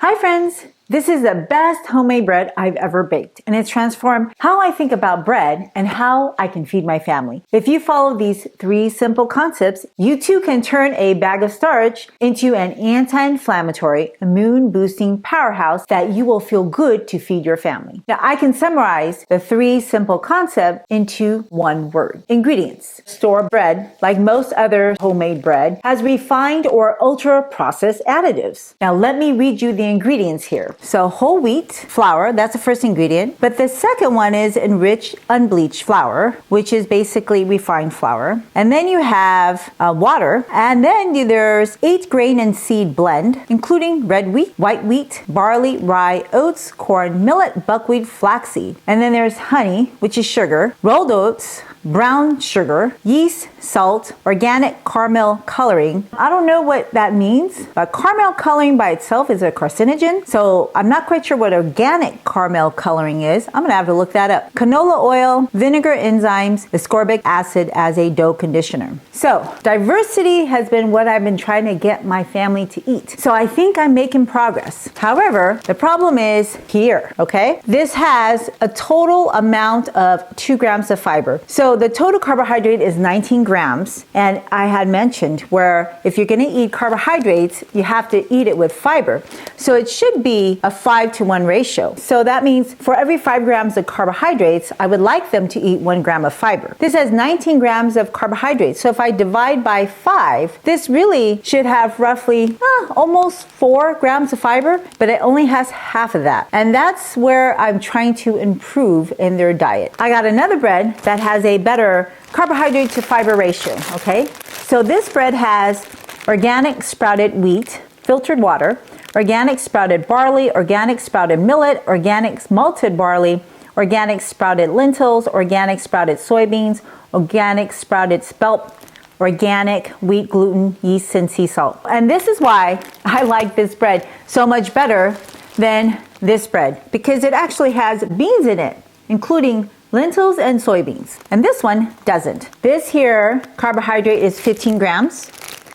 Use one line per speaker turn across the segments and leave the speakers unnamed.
Hi friends! This is the best homemade bread I've ever baked, and it's transformed how I think about bread and how I can feed my family. If you follow these 3 simple concepts, you too can turn a bag of starch into an anti-inflammatory, immune-boosting powerhouse that you will feel good to feed your family. Now, I can summarize the 3 simple concepts into one word. Ingredients. Store bread, like most other homemade bread, has refined or ultra-processed additives. Now, let me read you the ingredients here. So whole wheat flour, that's the first ingredient. But the second one is enriched unbleached flour, which is basically refined flour. And then you have water. And then there's 8 grain and seed blend, including red wheat, white wheat, barley, rye, oats, corn, millet, buckwheat, flaxseed. And then there's honey, which is sugar, rolled oats, brown sugar, yeast, salt, organic caramel coloring. I don't know what that means, but caramel coloring by itself is a carcinogen. So I'm not quite sure what organic caramel coloring is. I'm gonna have to look that up. Canola oil, vinegar enzymes, ascorbic acid as a dough conditioner. So diversity has been what I've been trying to get my family to eat. So I think I'm making progress. However, the problem is here, okay? This has a total amount of 2 grams of fiber. So the total carbohydrate is 19 grams. And I had mentioned where if you're gonna eat carbohydrates, you have to eat it with fiber. So it should be a 5-to-1 ratio. So that means for every 5 grams of carbohydrates, I would like them to eat 1 gram of fiber. This has 19 grams of carbohydrates. So if I divide by 5, this really should have roughly almost 4 grams of fiber, but it only has half of that. And that's where I'm trying to improve in their diet. I got another bread that has a better carbohydrate to fiber ratio, okay? So this bread has organic sprouted wheat, filtered water, organic sprouted barley, organic sprouted millet, organic malted barley, organic sprouted lentils, organic sprouted soybeans, organic sprouted spelt, organic wheat, gluten, yeast, and sea salt. And this is why I like this bread so much better than this bread, because it actually has beans in it, including lentils and soybeans. And this one doesn't. This here carbohydrate is 15 grams.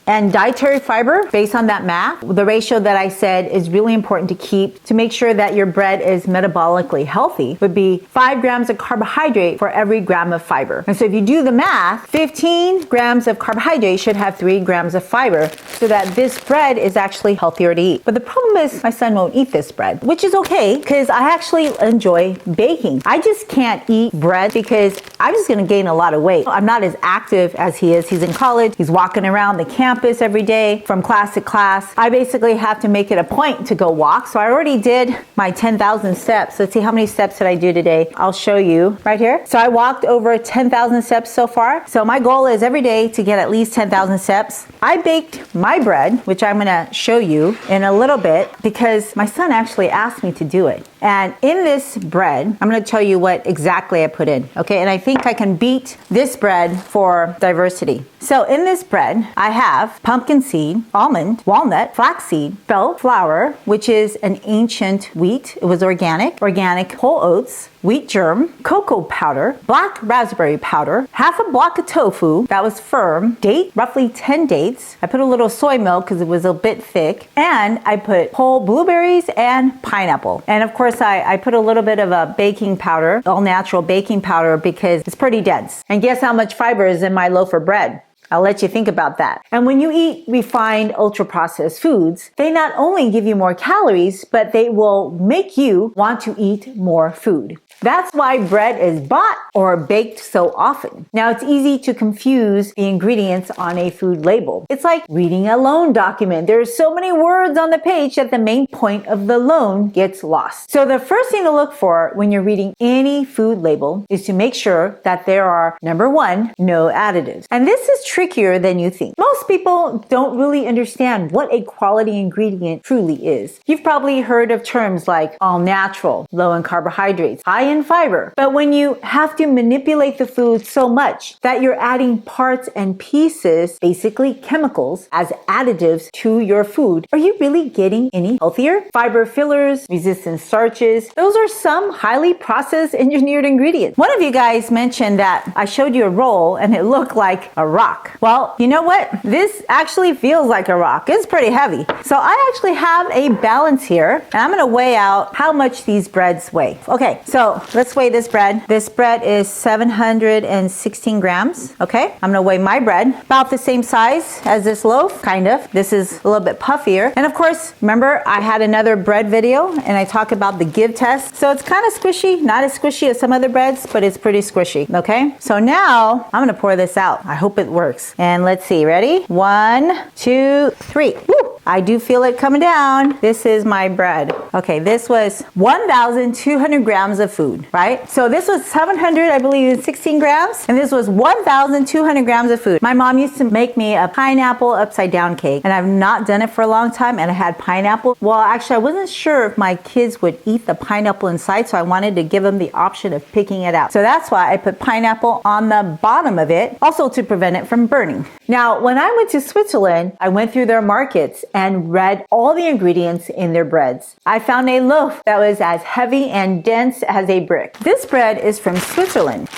And dietary fiber, based on that math, the ratio that I said is really important to keep to make sure that your bread is metabolically healthy, would be 5 grams of carbohydrate for every gram of fiber. And so if you do the math, 15 grams of carbohydrate should have 3 grams of fiber, so that this bread is actually healthier to eat. But the problem is my son won't eat this bread, which is okay because I actually enjoy baking. I just can't eat bread because I'm just gonna gain a lot of weight. I'm not as active as he is. He's in college, he's walking around the campus every day from class to class. I basically have to make it a point to go walk. So I already did my 10,000 steps. Let's see how many steps did I do today. I'll show you right here. So I walked over 10,000 steps so far. So my goal is every day to get at least 10,000 steps. I baked my bread, which I'm gonna show you in a little bit because my son actually asked me to do it. And in this bread, I'm gonna tell you what exactly I put in, okay? And I think I can beat this bread for diversity. So in this bread, I have pumpkin seed, almond, walnut, flaxseed, spelt flour, which is an ancient wheat. It was organic whole oats, wheat germ, cocoa powder, black raspberry powder, half a block of tofu that was firm, date, roughly 10 dates. I put a little soy milk because it was a bit thick, and I put whole blueberries and pineapple. And of course, I put a little bit of a baking powder, all natural baking powder, because it's pretty dense. And guess how much fiber is in my loaf of bread? I'll let you think about that. And when you eat refined, ultra-processed foods, they not only give you more calories, but they will make you want to eat more food. That's why bread is bought or baked so often. Now, it's easy to confuse the ingredients on a food label. It's like reading a loan document. There's so many words on the page that the main point of the loan gets lost. So the first thing to look for when you're reading any food label is to make sure that there are, number 1, no additives. And this is trickier than you think. Most people don't really understand what a quality ingredient truly is. You've probably heard of terms like all natural, low in carbohydrates, high in fiber. But when you have to manipulate the food so much that you're adding parts and pieces, basically chemicals, as additives to your food, are you really getting any healthier? Fiber fillers, resistant starches, those are some highly processed engineered ingredients. One of you guys mentioned that I showed you a roll and it looked like a rock. Well, you know what? This actually feels like a rock. It's pretty heavy. So I actually have a balance here and I'm gonna weigh out how much these breads weigh. Okay, so let's weigh this bread. This bread is 716 grams. Okay, I'm gonna weigh my bread, about the same size as this loaf, kind of. This is a little bit puffier. And of course, remember I had another bread video and I talk about the give test. So it's kind of squishy, not as squishy as some other breads, but it's pretty squishy, okay? So now I'm gonna pour this out. I hope it works. And let's see, ready? 1, 2, 3. Woo! I do feel it coming down. This is my bread. Okay, this was 1,200 grams of food, right? So this was 700, I believe, 16 grams, and this was 1,200 grams of food. My mom used to make me a pineapple upside down cake, and I've not done it for a long time, and I had pineapple. Well, actually, I wasn't sure if my kids would eat the pineapple inside, so I wanted to give them the option of picking it out. So that's why I put pineapple on the bottom of it, also to prevent it from burning. Now, when I went to Switzerland, I went through their markets and read all the ingredients in their breads. I found a loaf that was as heavy and dense as a brick. This bread is from Switzerland.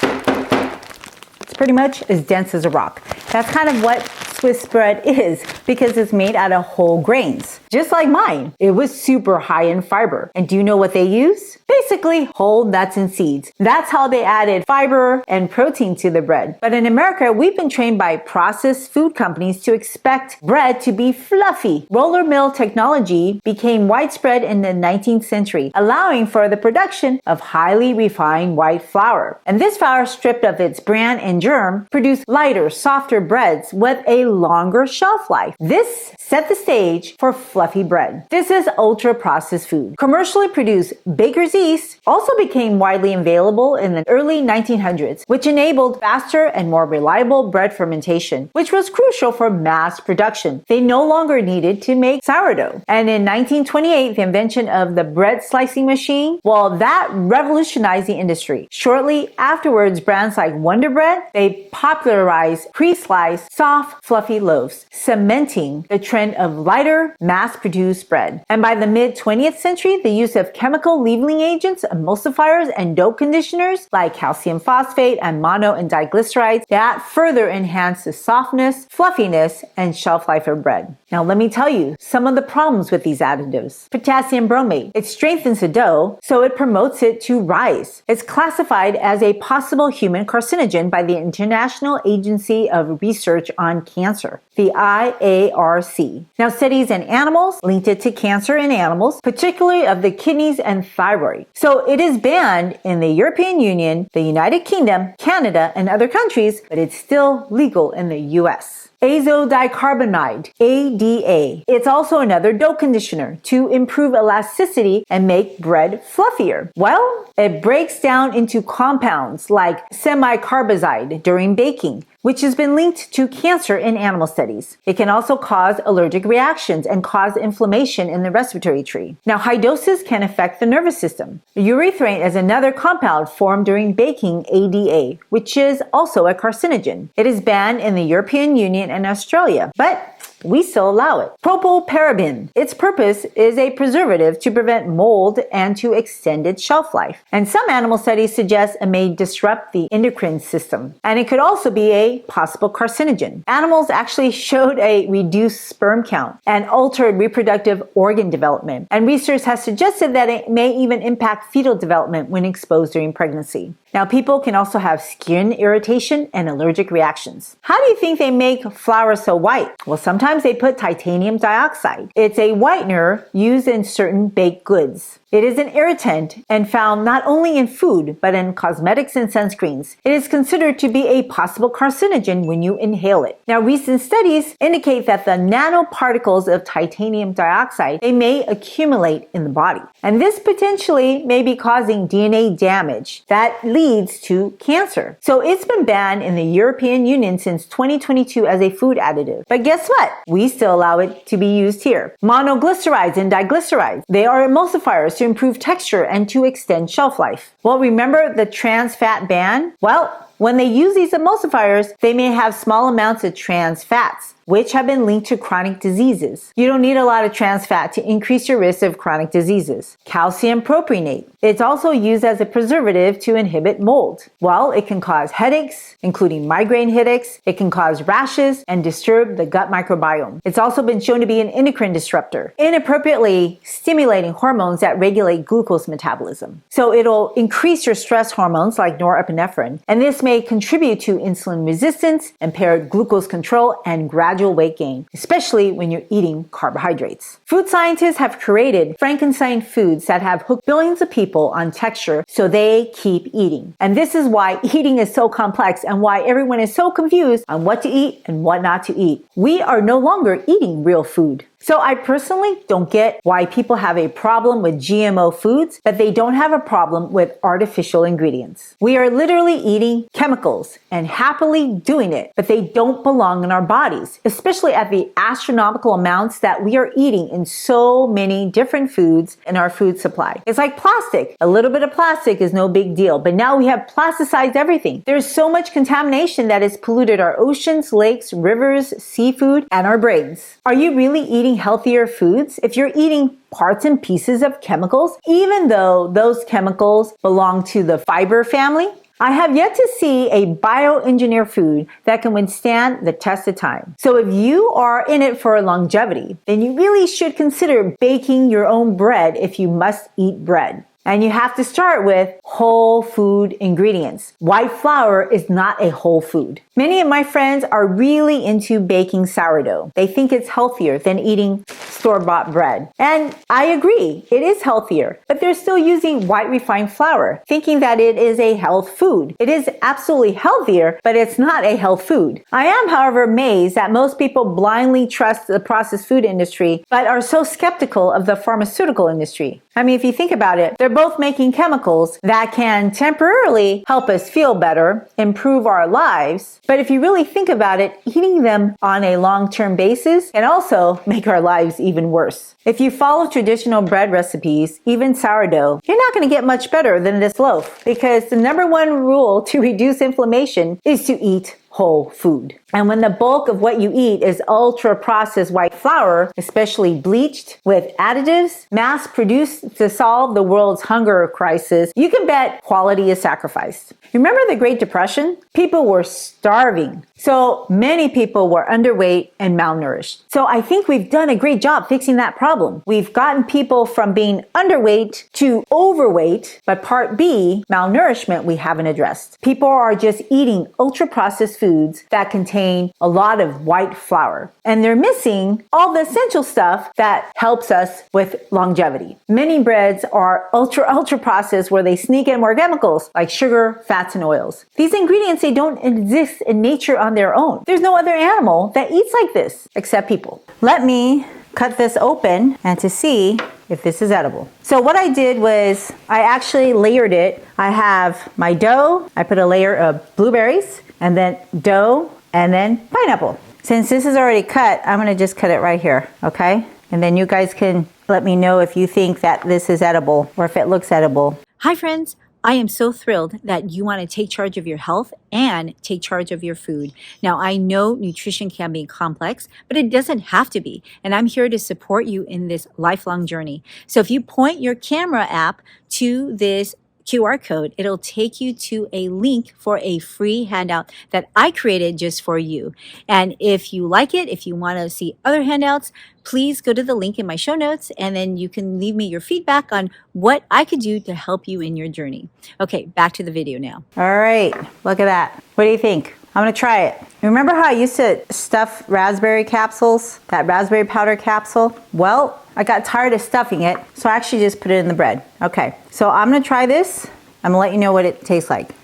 It's pretty much as dense as a rock. That's kind of what Swiss bread is because it's made out of whole grains. Just like mine, it was super high in fiber. And do you know what they use? Basically whole nuts and seeds. That's how they added fiber and protein to the bread. But in America, we've been trained by processed food companies to expect bread to be fluffy. Roller mill technology became widespread in the 19th century, allowing for the production of highly refined white flour. And this flour, stripped of its bran and germ, produced lighter, softer breads with a longer shelf life. This set the stage for fluffy bread. This is ultra-processed food. Commercially produced baker's yeast also became widely available in the early 1900s, which enabled faster and more reliable bread fermentation, which was crucial for mass production. They no longer needed to make sourdough. And in 1928, the invention of the bread slicing machine, well, that revolutionized the industry. Shortly afterwards, brands like Wonder Bread, they popularized pre-sliced, soft, fluffy loaves, cementing the trend of lighter, mass-produced bread. And by the mid-20th century, the use of chemical leavening agents, emulsifiers, and dope conditioners like calcium phosphate and mono and diglycerides that further enhance the softness, fluffiness, and shelf life of bread. Now, let me tell you some of the problems with these additives. Potassium bromate. It strengthens the dough, so it promotes it to rise. It's classified as a possible human carcinogen by the International Agency of Research on Cancer, the IARC. Now, studies in animals linked it to cancer in animals, particularly of the kidneys and thyroid. So it is banned in the European Union, the United Kingdom, Canada, and other countries, but it's still legal in the US. Azodicarbonide, ADA. It's also another dough conditioner to improve elasticity and make bread fluffier. Well, it breaks down into compounds like semicarbazide during baking, which has been linked to cancer in animal studies. It can also cause allergic reactions and cause inflammation in the respiratory tree. Now, high doses can affect the nervous system. Urethane is another compound formed during baking, ADA, which is also a carcinogen. It is banned in the European Union and Australia, but we still allow it. Propylparaben. Its purpose is a preservative to prevent mold and to extend its shelf life. And some animal studies suggest it may disrupt the endocrine system. And it could also be a possible carcinogen. Animals actually showed a reduced sperm count and altered reproductive organ development. And research has suggested that it may even impact fetal development when exposed during pregnancy. Now, people can also have skin irritation and allergic reactions. How do you think they make flour so white? Well, sometimes they put titanium dioxide. It's a whitener used in certain baked goods. It is an irritant and found not only in food, but in cosmetics and sunscreens. It is considered to be a possible carcinogen when you inhale it. Now, recent studies indicate that the nanoparticles of titanium dioxide, they may accumulate in the body. And this potentially may be causing DNA damage that leads to cancer. So it's been banned in the European Union since 2022 as a food additive. But guess what? We still allow it to be used here. Monoglycerides and diglycerides, they are emulsifiers to improve texture and to extend shelf life. Well, remember the trans fat ban? Well, when they use these emulsifiers, they may have small amounts of trans fats, which have been linked to chronic diseases. You don't need a lot of trans fat to increase your risk of chronic diseases. Calcium propionate. It's also used as a preservative to inhibit mold. Well, it can cause headaches, including migraine headaches. It can cause rashes and disturb the gut microbiome. It's also been shown to be an endocrine disruptor, inappropriately stimulating hormones that regulate glucose metabolism. So it'll increase your stress hormones like norepinephrine, and this may contribute to insulin resistance, impaired glucose control, and gradual weight gain, especially when you're eating carbohydrates. Food scientists have created Frankenstein foods that have hooked billions of people on texture so they keep eating. And this is why eating is so complex and why everyone is so confused on what to eat and what not to eat. We are no longer eating real food. So I personally don't get why people have a problem with GMO foods, but they don't have a problem with artificial ingredients. We are literally eating chemicals and happily doing it, but they don't belong in our bodies, especially at the astronomical amounts that we are eating in so many different foods in our food supply. It's like plastic. A little bit of plastic is no big deal, but now we have plasticized everything. There's so much contamination that has polluted our oceans, lakes, rivers, seafood, and our brains. Are you really eating healthier foods if you're eating parts and pieces of chemicals, even though those chemicals belong to the fiber family? I have yet to see a bioengineered food that can withstand the test of time. So if you are in it for longevity, then you really should consider baking your own bread if you must eat bread. And you have to start with whole food ingredients. White flour is not a whole food. Many of my friends are really into baking sourdough. They think it's healthier than eating store-bought bread. And I agree, it is healthier, but they're still using white refined flour, thinking that it is a health food. It is absolutely healthier, but it's not a health food. I am, however, amazed that most people blindly trust the processed food industry, but are so skeptical of the pharmaceutical industry. I mean, if you think about it, they're both making chemicals that can temporarily help us feel better, improve our lives. But if you really think about it, eating them on a long-term basis can also make our lives even worse. If you follow traditional bread recipes, even sourdough, you're not going to get much better than this loaf, because the number one rule to reduce inflammation is to eat whole food. And when the bulk of what you eat is ultra-processed white flour, especially bleached with additives, mass-produced to solve the world's hunger crisis, you can bet quality is sacrificed. Remember the Great Depression? People were starving. So many people were underweight and malnourished. So I think we've done a great job fixing that problem. We've gotten people from being underweight to overweight, but part B, malnourishment, we haven't addressed. People are just eating ultra-processed foods that contain a lot of white flour, and they're missing all the essential stuff that helps us with longevity. Many breads are ultra processed where they sneak in more chemicals like sugar, fats, and oils. These ingredients, they don't exist in nature on their own. There's no other animal that eats like this except people. Let me cut this open and to see if this is edible. So what I did was I actually layered it. I have my dough. I put a layer of blueberries and then dough and then pineapple. Since this is already cut, I'm gonna just cut it right here, okay? And then you guys can let me know if you think that this is edible or if it looks edible.
Hi friends, I am so thrilled that you want to take charge of your health and take charge of your food. Now, I know nutrition can be complex, but it doesn't have to be. And I'm here to support you in this lifelong journey. So if you point your camera app to this QR code, it'll take you to a link for a free handout that I created just for you. And if you like it, if you want to see other handouts, please go to the link in my show notes and then you can leave me your feedback on what I could do to help you in your journey. Okay, back to the video now.
All right, look at that. What do you think? I'm gonna try it. Remember how I used to stuff raspberry capsules, that raspberry powder capsule? Well, I got tired of stuffing it, so I actually just put it in the bread. Okay, so I'm gonna try this. I'm gonna let you know what it tastes like.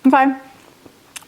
Okay,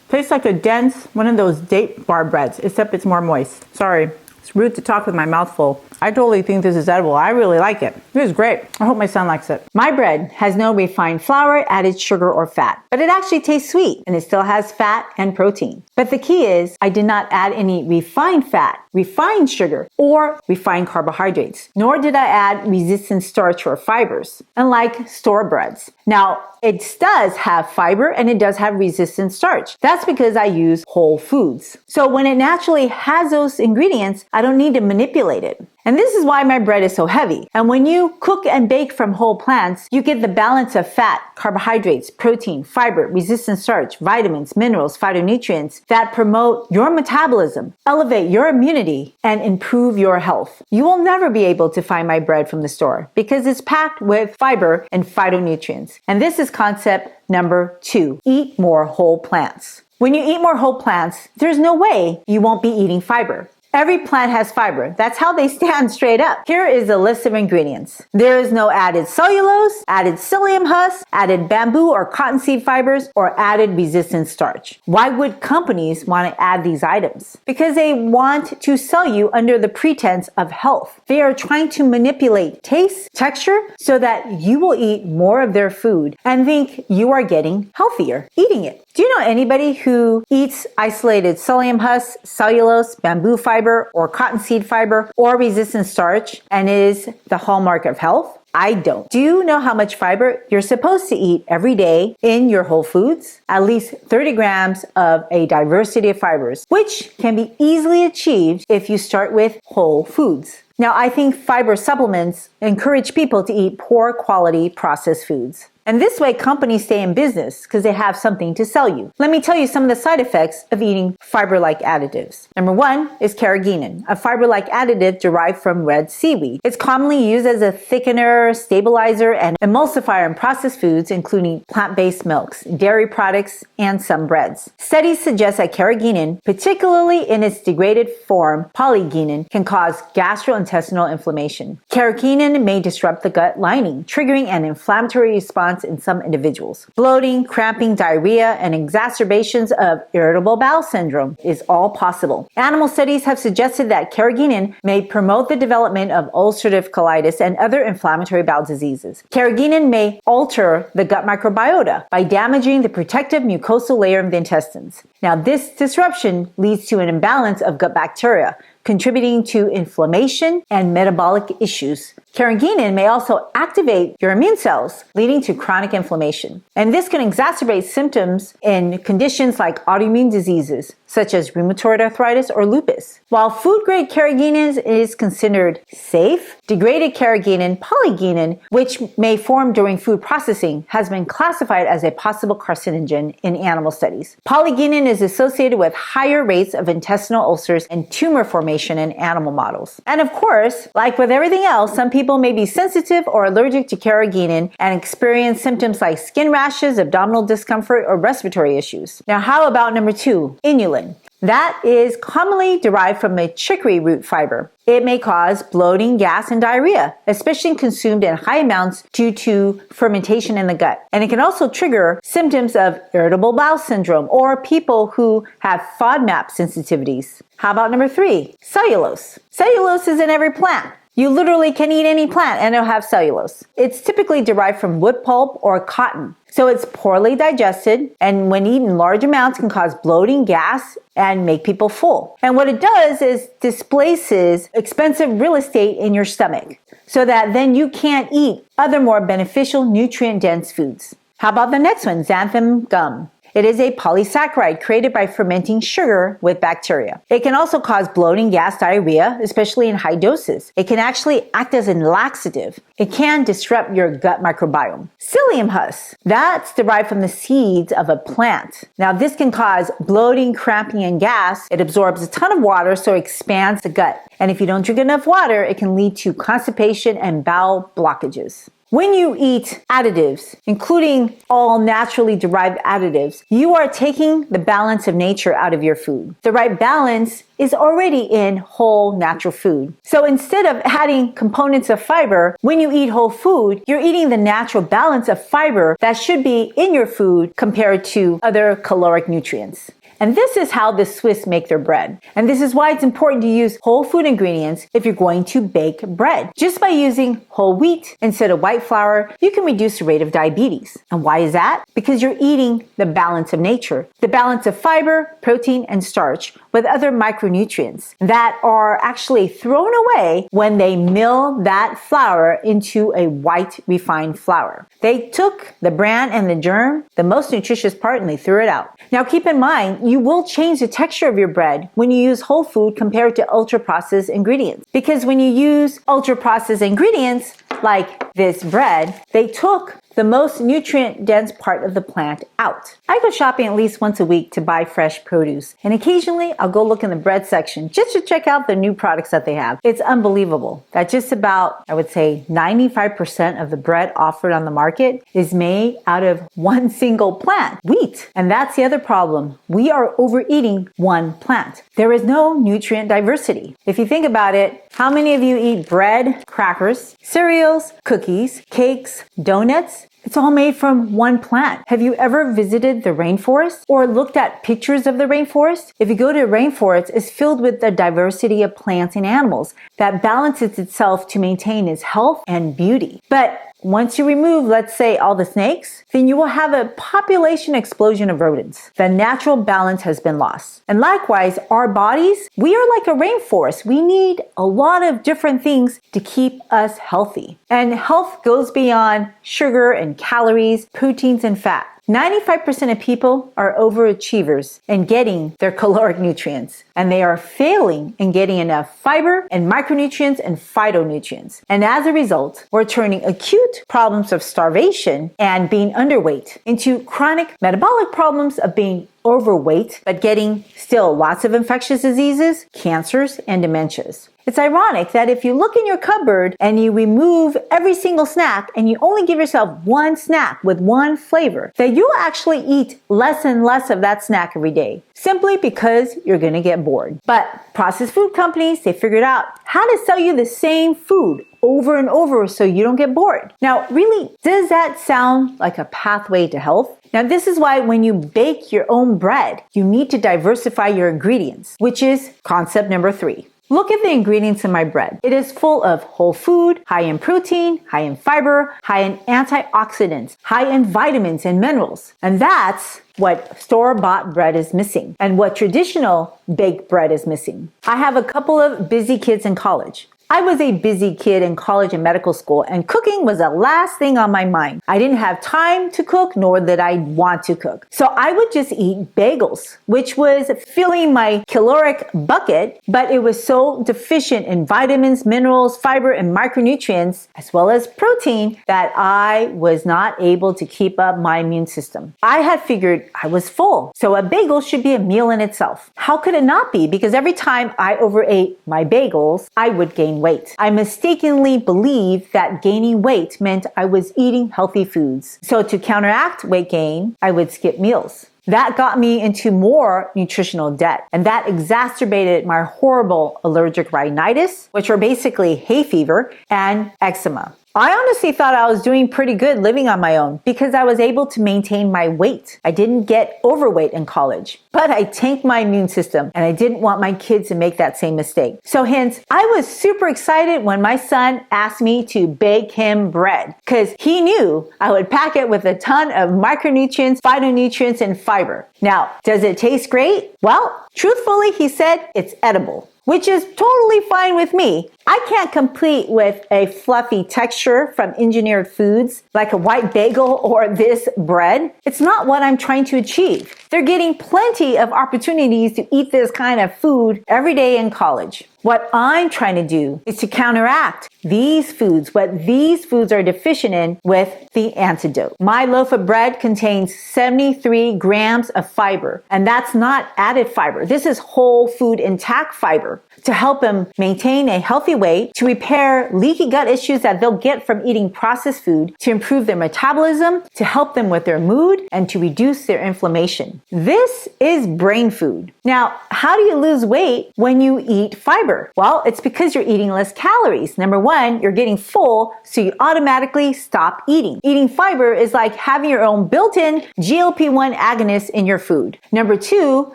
tastes like a dense, one of those date bar breads, except it's more moist. Sorry, It's rude to talk with my mouth full. I totally think this is edible. I really like it. This is great. I hope my son likes it. My bread has no refined flour, added sugar, or fat, but it actually tastes sweet and it still has fat and protein. But the key is I did not add any refined fat, refined sugar, or refined carbohydrates, nor did I add resistant starch or fibers, unlike store breads. Now, it does have fiber and it does have resistant starch. That's because I use whole foods. So when it naturally has those ingredients, I don't need to manipulate it. And this is why my bread is so heavy. And when you cook and bake from whole plants, you get the balance of fat, carbohydrates, protein, fiber, resistant starch, vitamins, minerals, phytonutrients that promote your metabolism, elevate your immunity, and improve your health. You will never be able to find my bread from the store because it's packed with fiber and phytonutrients. And this is concept number 2. Eat more whole plants. When you eat more whole plants, there's no way you won't be eating fiber. Every plant has fiber. That's how they stand straight up. Here is a list of ingredients. There is no added cellulose, added psyllium husk, added bamboo or cottonseed fibers, or added resistant starch. Why would companies want to add these items? Because they want to sell you under the pretense of health. They are trying to manipulate taste, texture, so that you will eat more of their food and think you are getting healthier eating it. Do you know anybody who eats isolated psyllium husk, cellulose, bamboo fiber, or cottonseed fiber, or resistant starch and is the hallmark of health? I don't. Do you know how much fiber you're supposed to eat every day in your whole foods? At least 30 grams of a diversity of fibers, which can be easily achieved if you start with whole foods. Now, I think fiber supplements encourage people to eat poor quality processed foods. And this way, companies stay in business because they have something to sell you. Let me tell you some of the side effects of eating fiber-like additives. Number 1 is carrageenan, a fiber-like additive derived from red seaweed. It's commonly used as a thickener, stabilizer, and emulsifier in processed foods, including plant-based milks, dairy products, and some breads. Studies suggest that carrageenan, particularly in its degraded form, polygenin, can cause gastrointestinal inflammation. Carrageenan may disrupt the gut lining, triggering an inflammatory response in some individuals. Bloating, cramping, diarrhea, and exacerbations of irritable bowel syndrome is all possible. Animal studies have suggested that carrageenan may promote the development of ulcerative colitis and other inflammatory bowel diseases. Carrageenan may alter the gut microbiota by damaging the protective mucosal layer of the intestines. Now, this disruption leads to an imbalance of gut bacteria, contributing to inflammation and metabolic issues. Carrageenan may also activate your immune cells, leading to chronic inflammation. And this can exacerbate symptoms in conditions like autoimmune diseases, such as rheumatoid arthritis or lupus. While food-grade carrageenan is considered safe, degraded carrageenan, polygenin, which may form during food processing, has been classified as a possible carcinogen in animal studies. Polygenin is associated with higher rates of intestinal ulcers and tumor formation in animal models. And of course, like with everything else, some people may be sensitive or allergic to carrageenan and experience symptoms like skin rashes, abdominal discomfort, or respiratory issues. Now, how about number 2, inulin? That is commonly derived from a chicory root fiber. It may cause bloating, gas, and diarrhea, especially consumed in high amounts due to fermentation in the gut. And it can also trigger symptoms of irritable bowel syndrome or people who have FODMAP sensitivities. How about number 3, cellulose? Cellulose is in every plant. You literally can eat any plant and it'll have cellulose. It's typically derived from wood pulp or cotton. So it's poorly digested, and when eaten in large amounts can cause bloating, gas, and make people full. And what it does is displaces expensive real estate in your stomach so that then you can't eat other more beneficial nutrient-dense foods. How about the next one, xanthan gum? It is a polysaccharide created by fermenting sugar with bacteria. It can also cause bloating, gas, diarrhea, especially in high doses. It can actually act as a laxative. It can disrupt your gut microbiome. Psyllium husk, that's derived from the seeds of a plant. Now, this can cause bloating, cramping, and gas. It absorbs a ton of water, so it expands the gut. And if you don't drink enough water, it can lead to constipation and bowel blockages. When you eat additives, including all naturally derived additives, you are taking the balance of nature out of your food. The right balance is already in whole natural food. So instead of adding components of fiber, when you eat whole food, you're eating the natural balance of fiber that should be in your food compared to other caloric nutrients. And this is how the Swiss make their bread. And this is why it's important to use whole food ingredients if you're going to bake bread. Just by using whole wheat instead of white flour, you can reduce the rate of diabetes. And why is that? Because you're eating the balance of nature, the balance of fiber, protein, and starch with other micronutrients that are actually thrown away when they mill that flour into a white refined flour. They took the bran and the germ, the most nutritious part, and they threw it out. Now keep in mind, you will change the texture of your bread when you use whole food compared to ultra-processed ingredients. Because when you use ultra-processed ingredients, like this bread, they took the most nutrient-dense part of the plant out. I go shopping at least once a week to buy fresh produce, and occasionally I'll go look in the bread section just to check out the new products that they have. It's unbelievable that just about, I would say, 95% of the bread offered on the market is made out of one single plant, wheat. And that's the other problem. We are overeating one plant. There is no nutrient diversity. If you think about it, how many of you eat bread, crackers, cereals, cookies, cakes, donuts? It's all made from one plant. Have you ever visited the rainforest or looked at pictures of the rainforest? If you go to a rainforest, it's filled with the diversity of plants and animals that balances itself to maintain its health and beauty. But once you remove, let's say, all the snakes, then you will have a population explosion of rodents. The natural balance has been lost. And likewise, our bodies, we are like a rainforest. We need a lot of different things to keep us healthy. And health goes beyond sugar and calories, proteins, and fat. 95% of people are overachievers in getting their caloric nutrients, and they are failing in getting enough fiber and micronutrients and phytonutrients. And as a result, we're turning acute problems of starvation and being underweight into chronic metabolic problems of being overweight, but getting still lots of infectious diseases, cancers, and dementias. It's ironic that if you look in your cupboard and you remove every single snack and you only give yourself one snack with one flavor, that you'll actually eat less and less of that snack every day, simply because you're going to get bored. But processed food companies, they figured out how to sell you the same food over and over so you don't get bored. Now, really, does that sound like a pathway to health? Now, this is why when you bake your own bread, you need to diversify your ingredients, which is concept number 3. Look at the ingredients in my bread. It is full of whole food, high in protein, high in fiber, high in antioxidants, high in vitamins and minerals. And that's what store-bought bread is missing and what traditional baked bread is missing. I have a couple of busy kids in college. I was a busy kid in college and medical school, and cooking was the last thing on my mind. I didn't have time to cook, nor did I want to cook. So I would just eat bagels, which was filling my caloric bucket, but it was so deficient in vitamins, minerals, fiber, and micronutrients, as well as protein, that I was not able to keep up my immune system. I had figured I was full, so a bagel should be a meal in itself. How could it not be? Because every time I overate my bagels, I would gain weight. I mistakenly believed that gaining weight meant I was eating healthy foods. So to counteract weight gain, I would skip meals. That got me into more nutritional debt, and that exacerbated my horrible allergic rhinitis, which are basically hay fever, and eczema. I honestly thought I was doing pretty good living on my own because I was able to maintain my weight. I didn't get overweight in college, but I tanked my immune system, and I didn't want my kids to make that same mistake. So hence, I was super excited when my son asked me to bake him bread because he knew I would pack it with a ton of micronutrients, phytonutrients, and fiber. Now, does it taste great? Well, truthfully, he said it's edible, which is totally fine with me. I can't compete with a fluffy texture from engineered foods like a white bagel or this bread. It's not what I'm trying to achieve. They're getting plenty of opportunities to eat this kind of food every day in college. What I'm trying to do is to counteract these foods, what these foods are deficient in, with the antidote. My loaf of bread contains 73 grams of fiber, and that's not added fiber. This is whole food intact fiber to help them maintain a healthy weight, to repair leaky gut issues that they'll get from eating processed food, to improve their metabolism, to help them with their mood, and to reduce their inflammation. This is brain food. Now, how do you lose weight when you eat fiber? fiber? Well, it's because you're eating less calories. Number one, you're getting full, so you automatically stop eating. Eating fiber is like having your own built-in GLP-1 agonist in your food. Number two,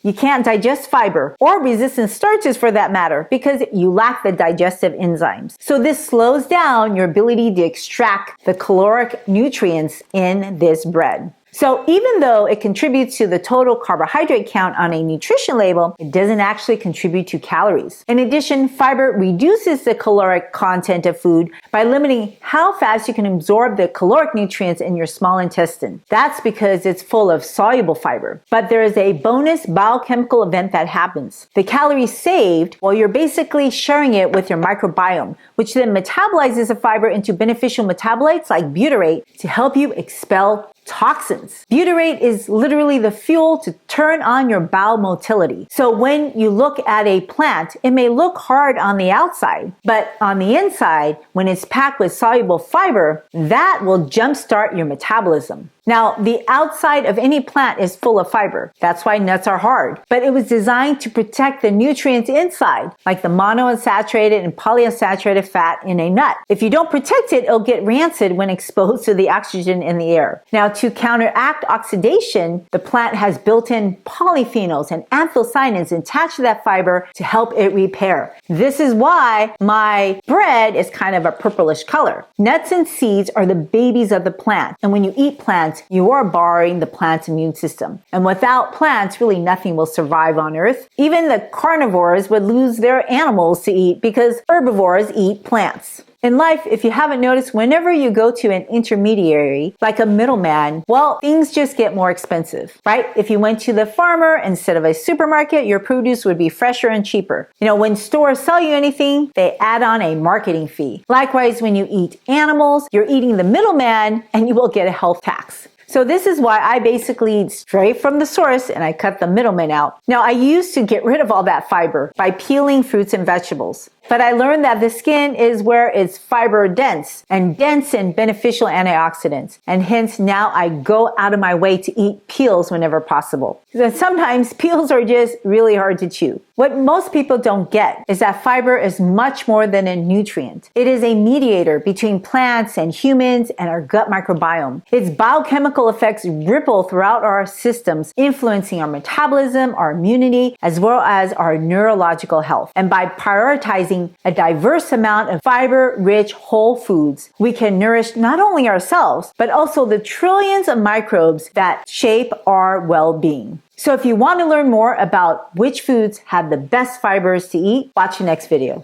you can't digest fiber or resistant starches for that matter because you lack the digestive enzymes. So this slows down your ability to extract the caloric nutrients in this bread. So even though it contributes to the total carbohydrate count on a nutrition label, it doesn't actually contribute to calories. In addition, fiber reduces the caloric content of food by limiting how fast you can absorb the caloric nutrients in your small intestine. That's because it's full of soluble fiber. But there is a bonus biochemical event that happens. The calories saved, well, you're basically sharing it with your microbiome, which then metabolizes the fiber into beneficial metabolites like butyrate to help you expel toxins. Butyrate is literally the fuel to turn on your bowel motility. So when you look at a plant, it may look hard on the outside, but on the inside, when it's packed with soluble fiber, that will jumpstart your metabolism. Now, the outside of any plant is full of fiber. That's why nuts are hard. But it was designed to protect the nutrients inside, like the monounsaturated and polyunsaturated fat in a nut. If you don't protect it, it'll get rancid when exposed to the oxygen in the air. Now, to counteract oxidation, the plant has built-in polyphenols and anthocyanins attached to that fiber to help it repair. This is why my bread is kind of a purplish color. Nuts and seeds are the babies of the plant. And when you eat plants, you are borrowing the plant's immune system. And without plants, really nothing will survive on Earth. Even the carnivores would lose their animals to eat because herbivores eat plants. In life, if you haven't noticed, whenever you go to an intermediary, like a middleman, well, things just get more expensive, right? If you went to the farmer instead of a supermarket, your produce would be fresher and cheaper. You know, when stores sell you anything, they add on a marketing fee. Likewise, when you eat animals, you're eating the middleman and you will get a health tax. So this is why I basically eat straight from the source and I cut the middleman out. Now, I used to get rid of all that fiber by peeling fruits and vegetables. But I learned that the skin is where it's fiber dense and dense in beneficial antioxidants. And hence now I go out of my way to eat peels whenever possible. Sometimes peels are just really hard to chew. What most people don't get is that fiber is much more than a nutrient. It is a mediator between plants and humans and our gut microbiome. Its biochemical effects ripple throughout our systems, influencing our metabolism, our immunity, as well as our neurological health. And by prioritizing a diverse amount of fiber-rich whole foods, we can nourish not only ourselves, but also the trillions of microbes that shape our well-being. So if you want to learn more about which foods have the best fibers to eat, watch the next video.